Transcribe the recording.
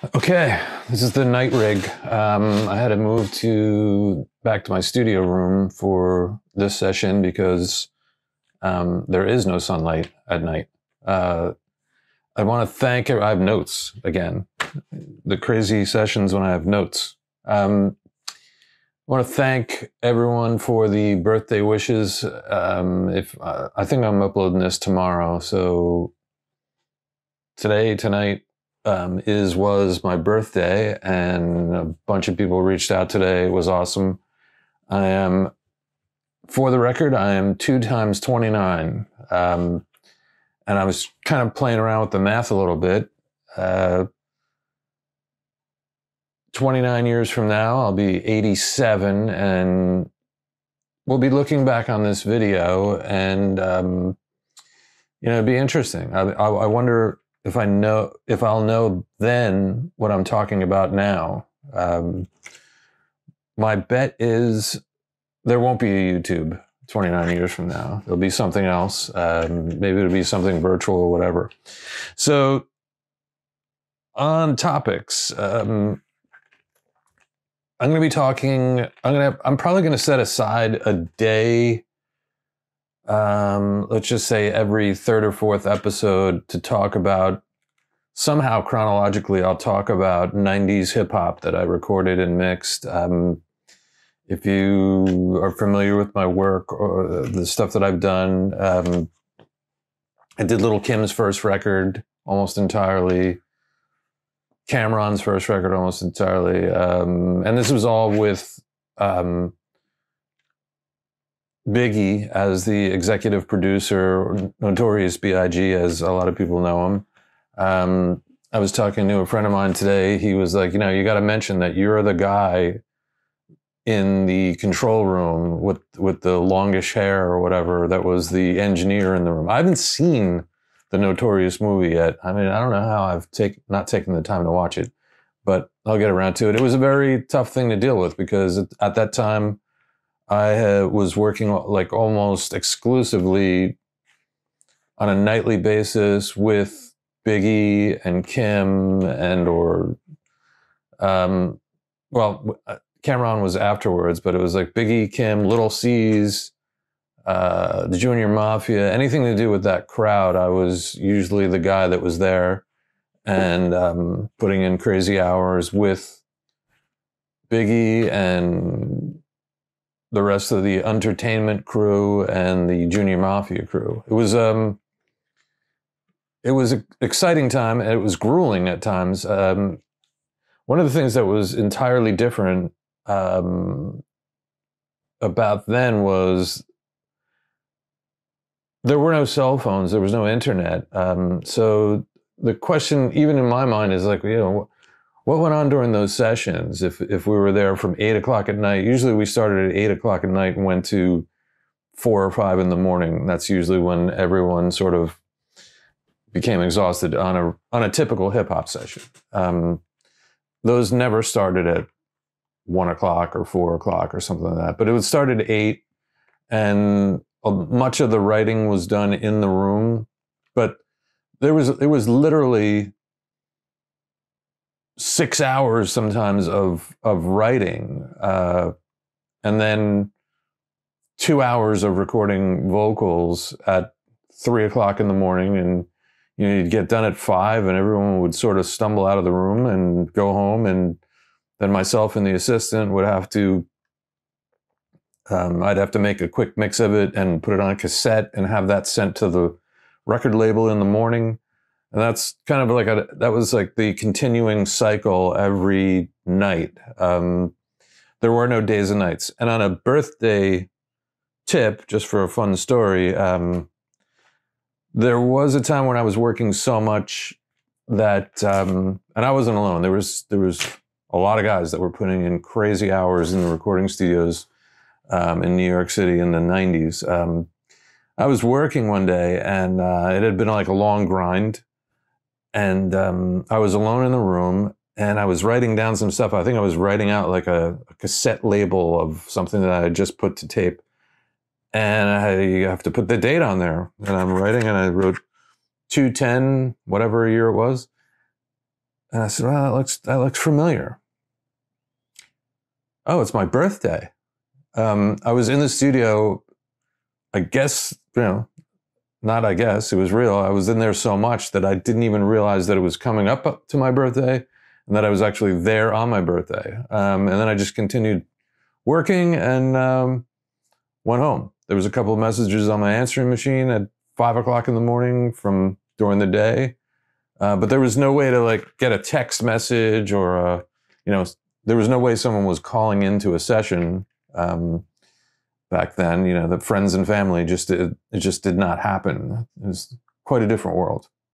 Okay, this is the night rig. I had to move back to my studio room for this session because there is no sunlight at night. I want to thank, I have notes again, the crazy sessions when I have notes. I want to thank everyone for the birthday wishes. I think I'm uploading this tomorrow, so tonight, was my birthday, and a bunch of people reached out today. It was awesome. For the record, I am 2 times 29. And I was kind of playing around with the math a little bit. 29 years from now, I'll be 87, and we'll be looking back on this video, and it'd be interesting. I wonder if I'll know then what I'm talking about now. My bet is there won't be a YouTube 29 years from now. There'll be something else. Maybe it'll be something virtual or whatever. So on topics, I'm going to be talking, I'm probably going to set aside a day, let's just say every third or fourth episode, to talk about, somehow chronologically, I'll talk about 90s hip hop that I recorded and mixed. If you are familiar with my work or the stuff that I've done, I did Little Kim's first record almost entirely, Cameron's first record almost entirely, and this was all with B.I.G as the executive producer, Notorious B.I.G, as a lot of people know him. I was talking to a friend of mine today. He was like, you got to mention that you're the guy in the control room with the longish hair or whatever that was the engineer in the room. I haven't seen the Notorious movie yet. I mean, I don't know how I've not taken the time to watch it, but I'll get around to it. It was a very tough thing to deal with because at that time I was working like almost exclusively on a nightly basis with Biggie and Kim Cameron was afterwards, but it was like Biggie, Kim, Little C's, the Junior Mafia, anything to do with that crowd. I was usually the guy that was there and putting in crazy hours with Biggie and the rest of the entertainment crew and the Junior Mafia crew. It was an exciting time, and it was grueling at times. One of the things that was entirely different about then was there were no cell phones, there was no internet. So the question, even in my mind, is like, what went on during those sessions? If we were there from 8 o'clock at night, usually we started at 8 o'clock at night and went to 4 or 5 in the morning. That's usually when everyone sort of became exhausted on a typical hip hop session. Those never started at 1 o'clock or 4 o'clock or something like that. But it would start at 8, and much of the writing was done in the room. But it was literally 6 hours sometimes of writing, and then 2 hours of recording vocals at 3 o'clock in the morning, and you'd get done at 5, and everyone would sort of stumble out of the room and go home, and then myself and the assistant would have to, I'd have to make a quick mix of it and put it on a cassette and have that sent to the record label in the morning. And that's kind of like that was like the continuing cycle every night. There were no days and nights. And on a birthday tip, just for a fun story, there was a time when I was working so much that, and I wasn't alone. There was a lot of guys that were putting in crazy hours in the recording studios in New York City in the 90s. I was working one day, and it had been like a long grind, and I was alone in the room, and I was writing down some stuff. I think I was writing out like a cassette label of something that I had just put to tape. And you have to put the date on there. And I'm writing, and I wrote 2/10, whatever year it was. And I said, well, that looks familiar. Oh, it's my birthday. I was in the studio, I guess, not I guess, it was real. I was in there so much that I didn't even realize that it was coming up to my birthday and that I was actually there on my birthday. And then I just continued working and went home. There was a couple of messages on my answering machine at 5 o'clock in the morning from during the day. But there was no way to like get a text message or, there was no way someone was calling into a session back then. The friends and family it just did not happen. It was quite a different world.